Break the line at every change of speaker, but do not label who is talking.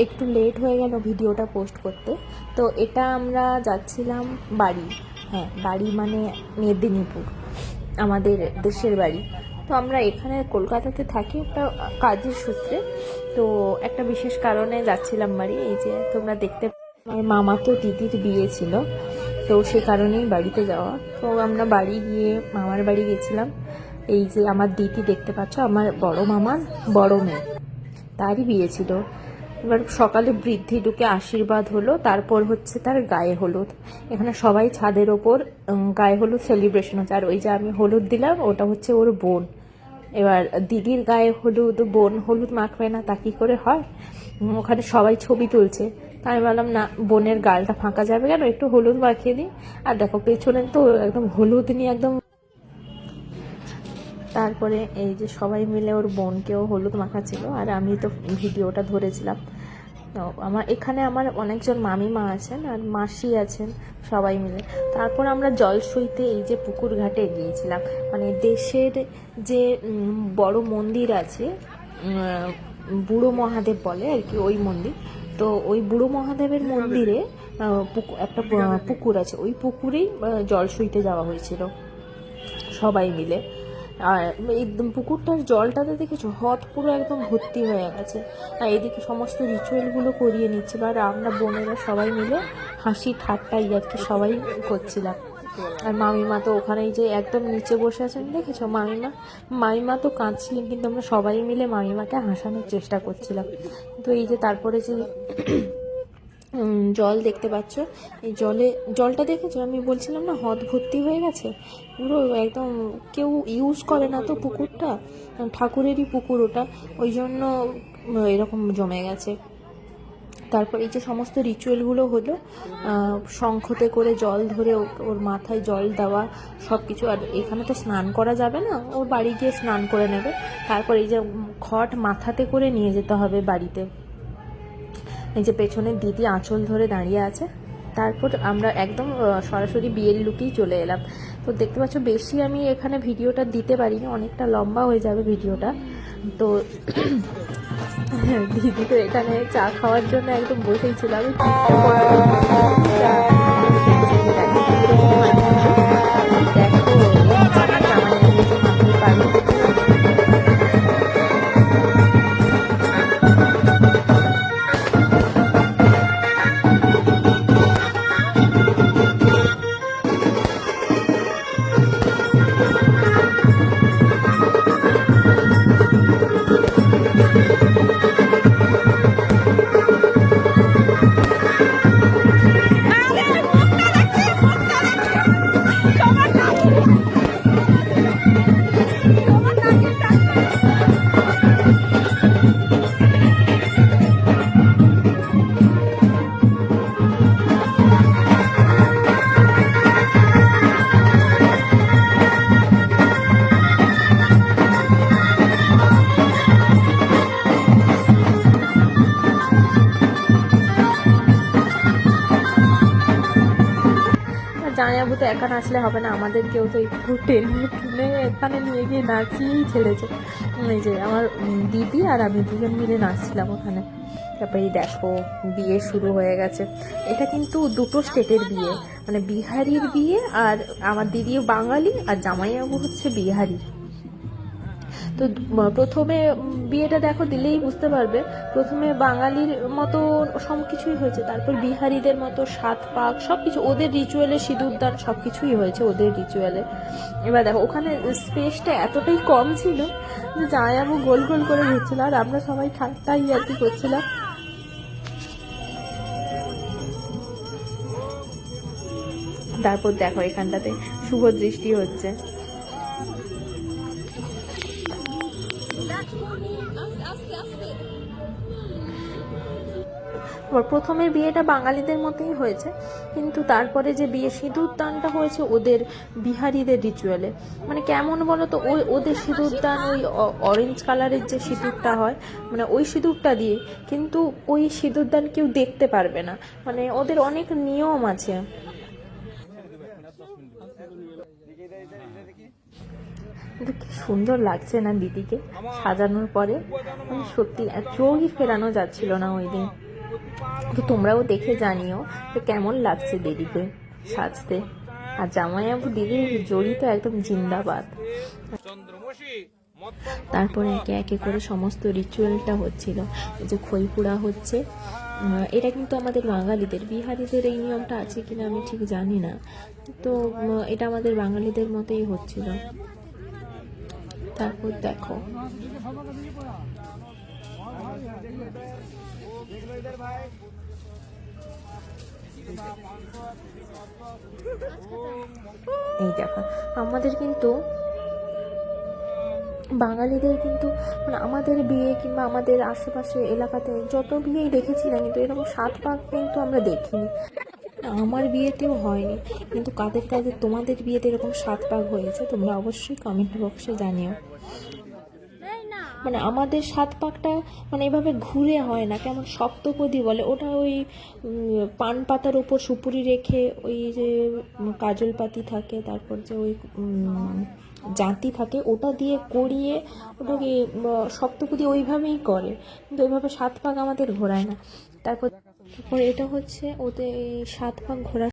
একটু লেট হয়ে গেল ভিডিওটা পোস্ট করতে। তো এটা আমরা যাচ্ছিলাম বাড়ি, হ্যাঁ বাড়ি মানে মেদিনীপুর, আমাদের দেশের বাড়ি। তো আমরা এখানে কলকাতাতে থাকি একটা কাজের সূত্রে। তো একটা বিশেষ কারণে যাচ্ছিলাম বাড়ি। এই যে তোমরা দেখতে, আমার মামা তো দিদির বিয়ে ছিল, তো সে কারণেই বাড়িতে যাওয়া। তো আমরা বাড়ি গিয়ে মামার বাড়ি গেছিলাম। এই যে আমার দিদি দেখতে পাচ্ছ, আমার বড় মামার বড় মেয়ে, তারই বিয়ে ছিল। এবার সকালে বৃদ্ধি ঢুকে আশীর্বাদ হলো, তারপর হচ্ছে তার গায়ে হলুদ। এখানে সবাই ছাদের ওপর গায়ে হলুদ সেলিব্রেশন হচ্ছে। আর ওই যে আমি হলুদ দিলাম, ওটা হচ্ছে ওর বোন। এবার দিদির গায়ে হলুদ, বোন হলুদ মাখবে না, তা কি করে হয়? ওখানে সবাই ছবি তুলছে, তাই আমি বললাম না, বোনের গালটা ফাঁকা যাবে কেন, একটু হলুদ মাখিয়ে দিই। আর দেখো পেছনে তো একদম হলুদ নিয়ে একদম। তারপরে এই যে সবাই মিলে ওর বোনকেও হলুদ মাখাচ্ছিল, আর আমি তো ভিডিওটা ধরেছিলাম। তো আমার অনেকজন মামিমা আছেন আর মাসি আছেন, সবাই মিলে। তারপর আমরা জল সইতে এই যে পুকুর ঘাটে গিয়েছিলাম। মানে দেশের যে বড় মন্দির আছে, বুড়ো মহাদেব বলে আর কি ওই মন্দির। তো ওই বুড়ো মহাদেবের মন্দিরে একটা পুকুর আছে, ওই পুকুরেই জল সইতে যাওয়া হয়েছিল সবাই মিলে। আর এই পুকুরটার জলটাতে দেখেছো হ্রদ পুরো একদম ভর্তি হয়ে গেছে। আর এদিকে সমস্ত রিচুয়ালগুলো করিয়ে নিচ্ছিল, আর আমরা বোনেরা সবাই মিলে হাসি ঠাট্টা ইয়ার্কি সবাই করছিলাম। আর মামিমা তো ওখানেই যে একদম নিচে বসে আছেন, দেখেছো মামিমা তো কাঁদছিলেন, কিন্তু আমরা সবাই মিলে মামিমাকে হাসানোর চেষ্টা করছিলাম। তো এই যে তারপরে যে জল দেখতে পাচ্ছ, এই জলটা দেখেছো, আমি বলছিলাম না হ্রদ ভর্তি হয়ে গেছে পুরো একদম। কেউ ইউজ করে না তো পুকুরটা, ঠাকুরেরই পুকুর ওটা, ওই জন্য এরকম জমে গেছে। তারপর এই যে সমস্ত রিচুয়ালগুলো হলো, শঙ্খতে করে জল ধরে ওর মাথায় জল দেওয়া সব কিছু। আর এখানে তো স্নান করা যাবে না, ওর বাড়ি গিয়ে স্নান করে নেবে। তারপর এই যে ঘট মাথাতে করে নিয়ে যেতে হবে বাড়িতে। এই যে পেছনে দিদি আঁচল ধরে দাঁড়িয়ে আছে। তারপর আমরা একদম সরাসরি বিয়ের লুকেই চলে এলাম। তো দেখতে পাচ্ছ বেশি আমি এখানে ভিডিওটা দিতে পারিনি, অনেকটা লম্বা হয়ে যাবে ভিডিওটা। তো দিদি তো এখানে চা খাওয়ার জন্য একদম বসেই ছিল। আমি জামাইবাবু তো একা নাচলে হবে না, আমাদেরকেও তো একটু টেনে টুনে এখানে নিয়ে গিয়ে নাচিয়েই ছেড়েছে। এই যে আমার দিদি আর আমি দুজন মিলে নাচছিলাম ওখানে। তারপরে এই দেখো বিয়ে শুরু হয়ে গেছে। এটা কিন্তু দুটো স্টেটের বিয়ে, মানে বিহারির বিয়ে, আর আমার দিদিও বাঙালি আর জামাইবাবু হচ্ছে বিহারি। তো প্রথমে বিয়েটা দেখো দিলেই বুঝতে পারবে, প্রথমে বাঙালির মতো সব কিছুই হয়েছে, তারপর বিহারিদের মতো সাত পাক সব কিছু, ওদের রিচুয়ালে সিঁদুরদান সব কিছুই হয়েছে ওদের রিচুয়ালে। এবার দেখো ওখানে স্পেসটা এতটাই কম ছিল যে জামাইবাবু গোল গোল করে ঘুরছিল, আর আমরা সবাই ঠাট্টা ইয়ার্কি করছিলাম। তারপর দেখো এখানটাতে শুভ দৃষ্টি হচ্ছে। প্রথমের বিয়েটা বাঙালিদের মতোই হয়েছে, কিন্তু তারপরে যে বিয়ে সিঁদুর দানটা হয়েছে ওদের বিহারিদের রিচুয়ালে। মানে কেমন বলো তো, ওদের সিঁদুর দান ওই অরেঞ্জ কালারের যে সিঁদুরটা হয়, মানে ওই সিঁদুরটা দিয়ে, কিন্তু ওই সিঁদুর দান কেউ দেখতে পারবে না, মানে ওদের অনেক নিয়ম আছে। কিন্তু কি সুন্দর লাগছে না দিদিকে সাজানোর পরে, সত্যি চোখই ফেরানো যাচ্ছিল না ওই দিন। তো তোমরাও দেখে জানিও যে কেমন লাগছে দিদিকে সাজতে। আর জামাইবাবু দিদির জড়ি তো একদম জিন্দাবাদ। তারপরে একে একে করে সমস্ত রিচুয়ালটা হচ্ছিল। এই যে খই পোড়া হচ্ছে, এটা কিন্তু আমাদের বাঙালিদের, বিহারিদের এই নিয়মটা আছে কিনা আমি ঠিক জানি না। তো এটা আমাদের বাঙালিদের মতোই হচ্ছিল। তারপর দেখো এই দেখো আমাদের কিন্তু বাঙালিদের কিন্তু মানে আমাদের বিয়ে কিংবা আমাদের আশেপাশে এলাকাতে যত বিয়েই দেখেছিলাম কিন্তু এরকম 7 পাক কিন্তু আমরা দেখিনি। আমার বিয়েতেও হয়নি, কিন্তু কাদের কাদের তোমাদের বিয়েতে এরকম 7 পাক হয়েছে তোমরা অবশ্যই কমেন্ট বক্সে জানিও। মানে আমাদের 7 পাকটা মানে এভাবে ঘুরে হয় না, কেমন সপ্তপদী বলে ওটা, ওই পান পাতার উপর সুপুরি রেখে ওই যে কাজল পাতি থাকে, তারপর যে ওই জাঁতি থাকে ওটা দিয়ে করিয়ে ওটাকে সপ্তপদী ওইভাবেই করে, কিন্তু ওইভাবে 7 পাক আমাদের ঘোরায় না। তারপর এটা হচ্ছে ওদের 7 পাক ঘোরা